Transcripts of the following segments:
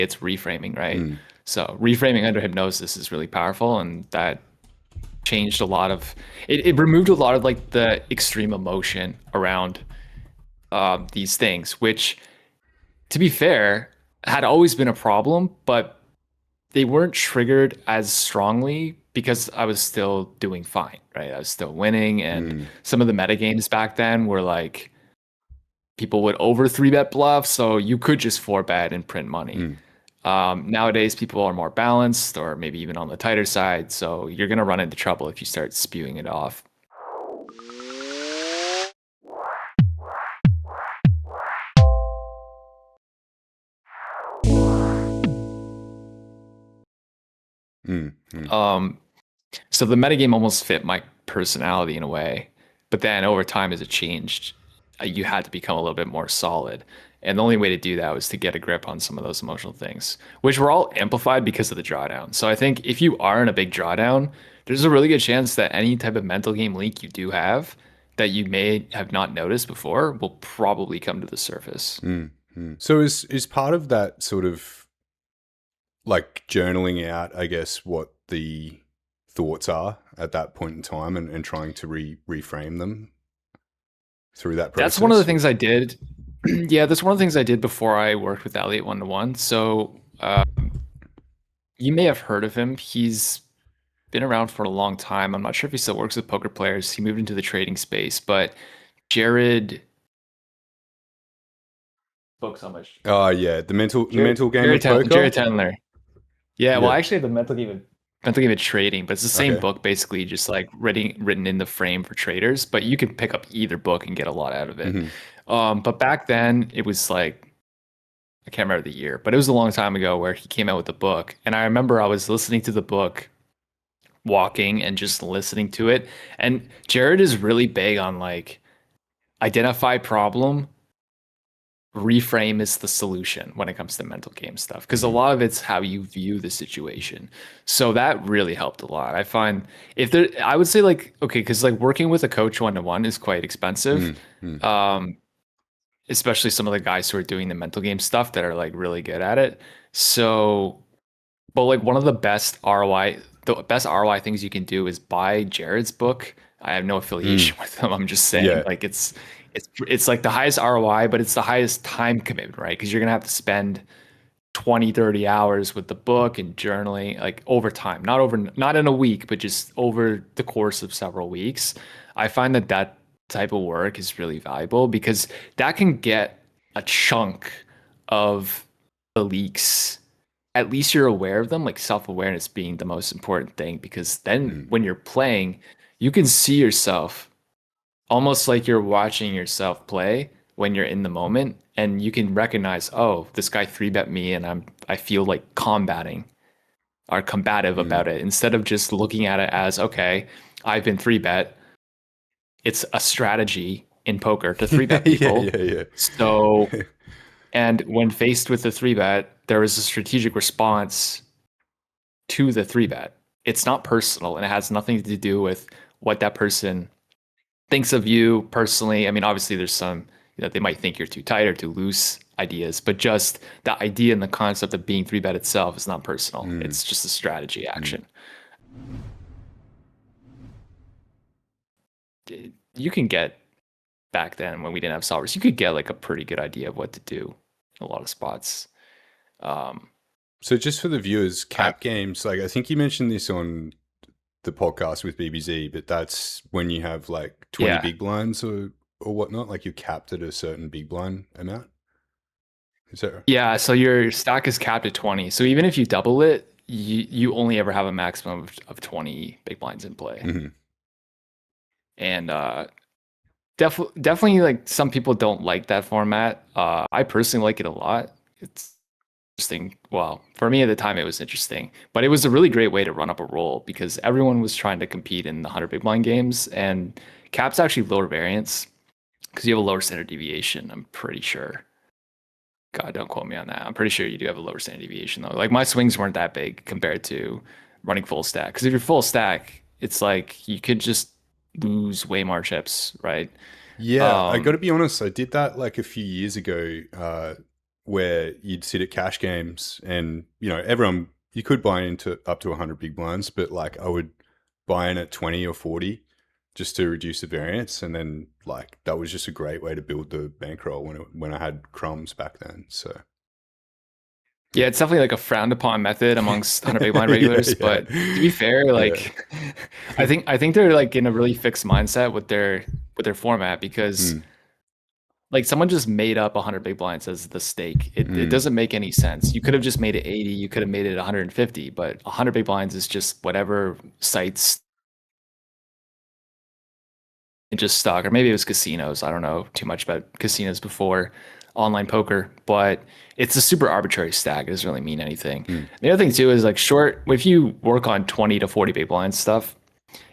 it's reframing, right? So reframing under hypnosis is really powerful, and that changed a lot of it removed a lot of like the extreme emotion around these things, which to be fair had always been a problem, but they weren't triggered as strongly because I was still doing fine, right? I was still winning, and some of the meta games back then were like people would over three bet bluff, so you could just four bet and print money. Nowadays, people are more balanced, or maybe even on the tighter side, so you're gonna run into trouble if you start spewing it off. So the metagame almost fit my personality in a way, but then over time as it changed, you had to become a little bit more solid. And the only way to do that was to get a grip on some of those emotional things, which were all amplified because of the drawdown. So I think if you are in a big drawdown, there's a really good chance that any type of mental game leak you do have that you may have not noticed before will probably come to the surface. So is part of that sort of like journaling out, I guess, what the thoughts are at that point in time and trying to reframe them through that process? That's one of the things I did. Yeah, that's one of the things I did before I worked with Elliot one-to-one. So you may have heard of him. He's been around for a long time. I'm not sure if he still works with poker players. He moved into the trading space, but Jared spoke so much. Oh yeah, the mental game of poker. Jared Tendler. Yeah, well, actually, the mental game of trading, but it's the same book, basically, just like written in the frame for traders. But you can pick up either book and get a lot out of it. But back then, it was like I can't remember the year, but it was a long time ago where he came out with the book, and I remember I was listening to the book, walking and just listening to it. And Jared is really big on like identify problem, reframe is the solution when it comes to mental game stuff, because a lot of it's how you view the situation. So that really helped a lot. I find if there, I would say like, okay, because like working with a coach one-to-one is quite expensive. Especially some of the guys who are doing the mental game stuff that are like really good at it. So, but like one of the best ROI things you can do is buy Jared's book. I have no affiliation with him. I'm just saying like it's like the highest ROI, but it's the highest time commitment, right? Because you're going to have to spend 20, 30 hours with the book and journaling like over time, not in a week, but just over the course of several weeks. I find that type of work is really valuable because that can get a chunk of the leaks. At least you're aware of them, like self-awareness being the most important thing, because then when you're playing, you can see yourself almost like you're watching yourself play when you're in the moment, and you can recognize, oh, this guy 3-bet me and I feel like combative about it, instead of just looking at it as, okay, I've been 3-bet. It's a strategy in poker to 3-bet people. So, and when faced with the 3-bet, there is a strategic response to the 3-bet. It's not personal, and it has nothing to do with what that person thinks of you personally. I mean, obviously there's some, they might think you're too tight or too loose ideas, but just the idea and the concept of being 3-bet itself is not personal. It's just a strategy action. You can get, back then when we didn't have solvers, you could get like a pretty good idea of what to do in a lot of spots. So just for the viewers, cap games, like I think you mentioned this on the podcast with BBZ, but that's when you have like 20 big blinds or whatnot, like you're capped at a certain big blind amount. Is that right? Yeah, so your stack is capped at 20. So even if you double it, you only ever have a maximum of 20 big blinds in play. And definitely like some people don't like that format. I personally like it a lot. It's interesting. Well, for me at the time, it was interesting, but it was a really great way to run up a roll because everyone was trying to compete in the 100 big blind games, and cap's actually lower variance because you have a lower standard deviation. I'm pretty sure. God, don't quote me on that. I'm pretty sure you do have a lower standard deviation though. Like my swings weren't that big compared to running full stack. Because if you're full stack, it's like you could just lose way more chips, right? Yeah, I got to be honest. I did that like a few years ago where you'd sit at cash games and, you know, everyone, you could buy into up to 100 big blinds, but like I would buy in at 20 or 40 just to reduce the variance. And then like that was just a great way to build the bankroll when I had crumbs back then. So Yeah, it's definitely like a frowned upon method amongst 100 big blind regulars. But to be fair, like I think they're like in a really fixed mindset with their format because like someone just made up 100 big blinds as the stake. It doesn't make any sense. You could have just made it 80, you could have made it 150, but 100 big blinds is just whatever sites it just stuck, or maybe it was casinos. I don't know too much about casinos before online poker, but it's a super arbitrary stack. It doesn't really mean anything. The other thing too is like short, if you work on 20 to 40 big blind stuff,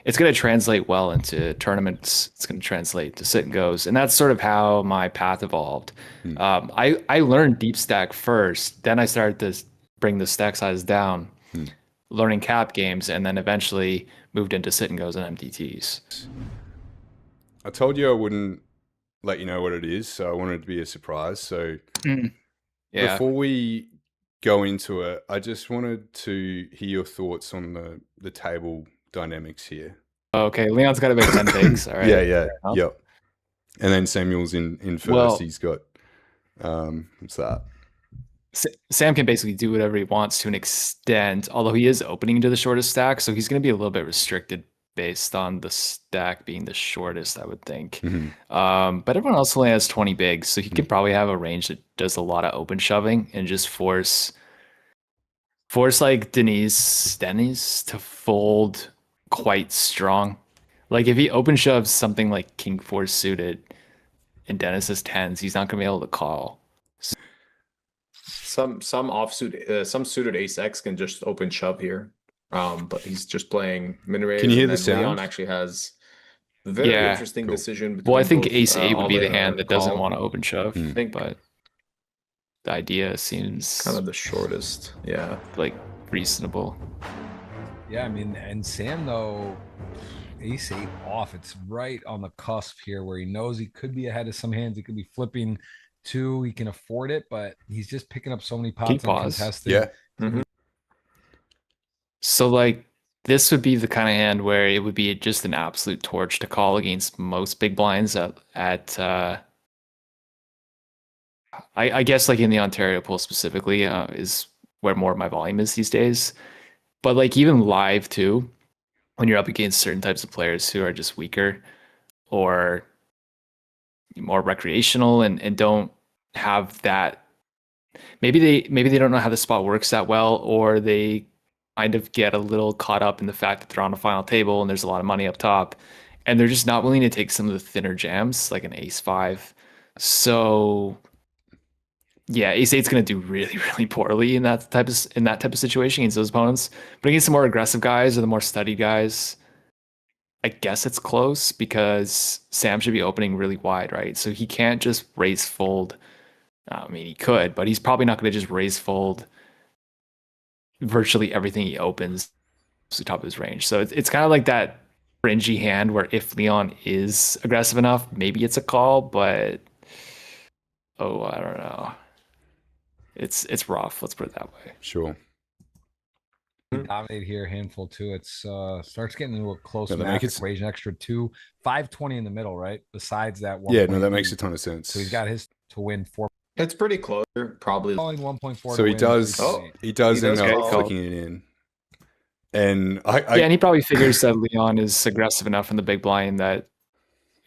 it's going to translate well into tournaments. It's going to translate to sit and goes. And that's sort of how my path evolved. I learned deep stack first, then I started to bring the stack size down, learning cap games, and then eventually moved into sit and goes and MTTs. I told you I wouldn't let you know what it is, so I wanted it to be a surprise. So before we go into it, I just wanted to hear your thoughts on the table dynamics here. Okay, Leon's got about 10 takes. All right. Yep. And then Samuel's in first. Well, he's got what's that? Sam can basically do whatever he wants to an extent, although he is opening to the shortest stack, so he's going to be a little bit restricted based on the stack being the shortest, I would think. But everyone else only has 20 bigs, so he could probably have a range that does a lot of open shoving and just force like Denise to fold quite strong. Like if he open shoves something like King 4 suited and Dennis has 10s, he's not gonna be able to call. Some offsuit, some suited ace X can just open shove here. But he's just playing min raise. Can you hear the sound? Leon actually has a very interesting decision. Well, I think ace 8 would be the hand that doesn't want to open shove. I think, but the idea seems kind of the shortest. Yeah, like reasonable. Yeah, I mean, and Sam though, ace 8 off. It's right on the cusp here where he knows he could be ahead of some hands. He could be flipping 2. He can afford it, but he's just picking up so many pots uncontested. Yeah. So like this would be the kind of hand where it would be just an absolute torch to call against most big blinds at I guess like in the Ontario pool specifically is where more of my volume is these days. But like even live too, when you're up against certain types of players who are just weaker or more recreational and don't have that, maybe they don't know how the spot works that well, or they kind of get a little caught up in the fact that they're on a final table and there's a lot of money up top, and they're just not willing to take some of the thinner jams like an ace 5. So yeah, ace 8's going to do really, really poorly in that type of situation against those opponents. But against the more aggressive guys or the more studied guys, I guess it's close because Sam should be opening really wide, right? So he can't just raise fold. I mean, he could, but he's probably not going to just raise fold virtually everything he opens to the top of his range. So it's kind of like that fringy hand where if Leon is aggressive enough, maybe it's a call, but I don't know. It's rough. Let's put it that way. Sure. Dominate here, handful 2. It's starts getting into a close math equation. Extra 2, 520 in the middle, right? Besides that one. Yeah, no, that makes a ton of sense. So he's got his to win 4. It's pretty close. Probably calling 1.4. So he does end up flicking it in. And and he probably figures that Leon is aggressive enough in the big blind that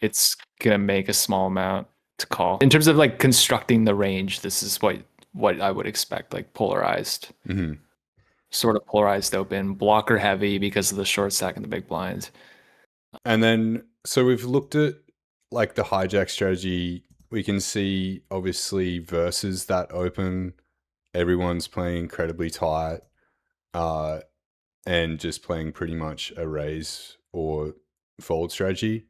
it's gonna make a small amount to call. In terms of like constructing the range, this is what I would expect, like polarized. Sort of polarized open, blocker heavy because of the short stack in the big blind. And then, so we've looked at like the hijack strategy. We can see obviously versus that open, everyone's playing incredibly tight and just playing pretty much a raise or fold strategy.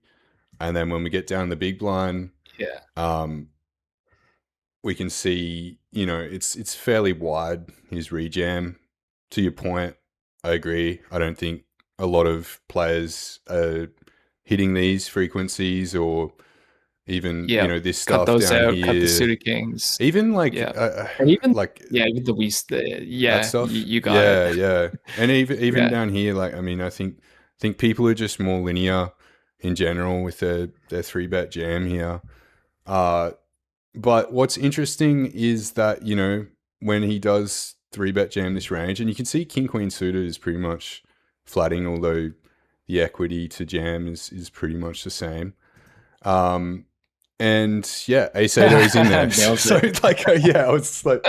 And then when we get down the big blind, we can see, you know, it's fairly wide, his rejam. To your point, I agree. I don't think a lot of players are hitting these frequencies or Even Yeah, you know this cut stuff those down out, here. cut the suited kings. Even like And even like even that yeah, stuff. you got it. Yeah. And even Yeah. down here, like I mean, I think people are just more linear in general with their 3-bet jam here. But what's interesting is that, you know, when he does 3-bet jam this range, and you can see King Queen suited is pretty much flatting, although the equity to jam is pretty much the same. And yeah, Ace 8 is in there. Nailed So it. like, I was like,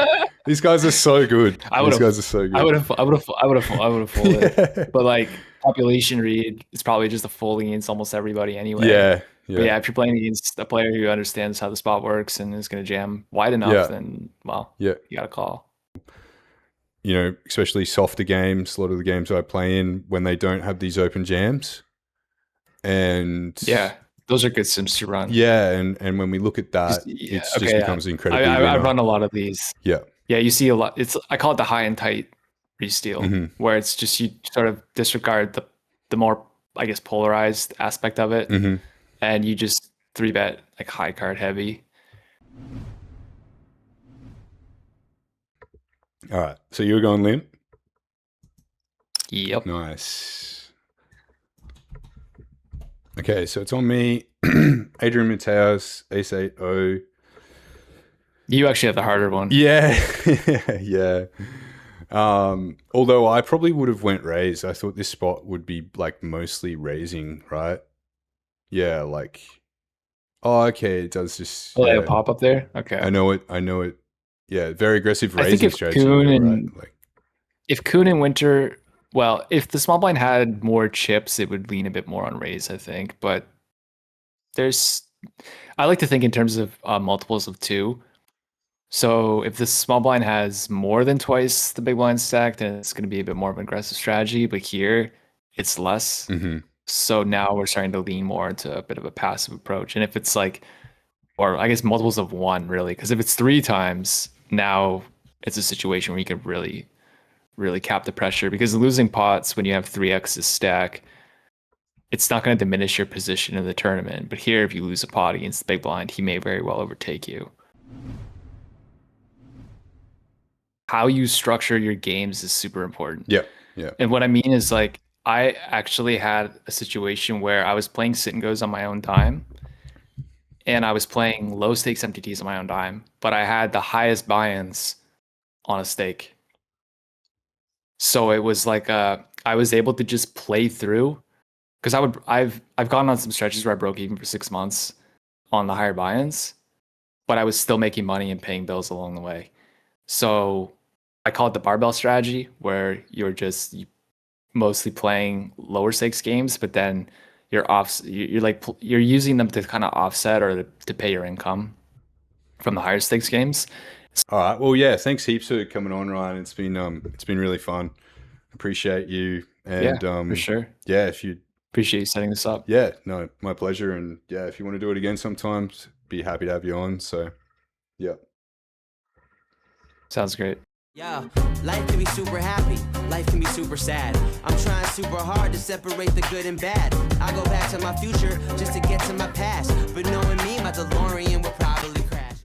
these guys are so good. These guys are so good. I would have folded. Yeah. But like population read, it's probably just a fold against almost everybody anyway. Yeah. But yeah, if you're playing against a player who understands how the spot works and is going to jam wide enough, Yeah. then well, Yeah. you got to call. You know, especially softer games, a lot of the games I play in when they don't have these open jams. And Yeah, those are good sims to run. yeah, and when we look at that, Yeah, it just becomes incredibly I linear. run a lot of these. Yeah. Yeah, you see a lot. I call it the high and tight resteal, where it's just you sort of disregard the more, I guess, polarized aspect of it, and you just 3-bet like high card heavy. All right, so you were going limp? Yep. Nice. Okay, so it's on me. Adrian Mateos, Ace 8-0. You actually have the harder one. Yeah, yeah. Although I probably would have went raise. I thought this spot would be like mostly raising, right? Yeah, like. Oh, okay. It does just. Oh, they yeah. have a pop up there. Okay. I know it. Yeah, very aggressive I think raising if strategy. Kuhn though, and right? Like, if Kuhn and Winter, well, if the small blind had more chips, it would lean a bit more on raise, I think. But I like to think in terms of multiples of 2. So if the small blind has more than twice the big blind stack, then it's going to be a bit more of an aggressive strategy. But here, it's less. So now we're starting to lean more into a bit of a passive approach. And if it's like, or I guess multiples of 1, really, because if it's 3 times, now it's a situation where you can really, really cap the pressure. Because losing pots when you have 3x's stack, it's not going to diminish your position in the tournament. But here, if you lose a pot against the big blind, he may very well overtake you. How you structure your games is super important. yeah. And what I mean is, like, I actually had a situation where I was playing sit and goes on my own time, and I was playing low stakes MTTs on my own time, but I had the highest buy-ins on a stake. So it was like I was able to just play through, because I've gone on some stretches where I broke even for 6 months on the higher buy-ins, but I was still making money and paying bills along the way. So I call it the barbell strategy, where you're mostly playing lower stakes games, but then you're using them to kind of offset or to pay your income from the higher stakes games. All right. Well, yeah. Thanks heaps for coming on, Ryan. It's been really fun. Appreciate you. And for sure. Yeah, if you appreciate you setting this up. Yeah, no, my pleasure. And yeah, if you want to do it again sometimes, be happy to have you on. So yeah. Sounds great. Yeah, life can be super happy, life can be super sad. I'm trying super hard to separate the good and bad. I go back to my future just to get to my past. But knowing me, my DeLorean will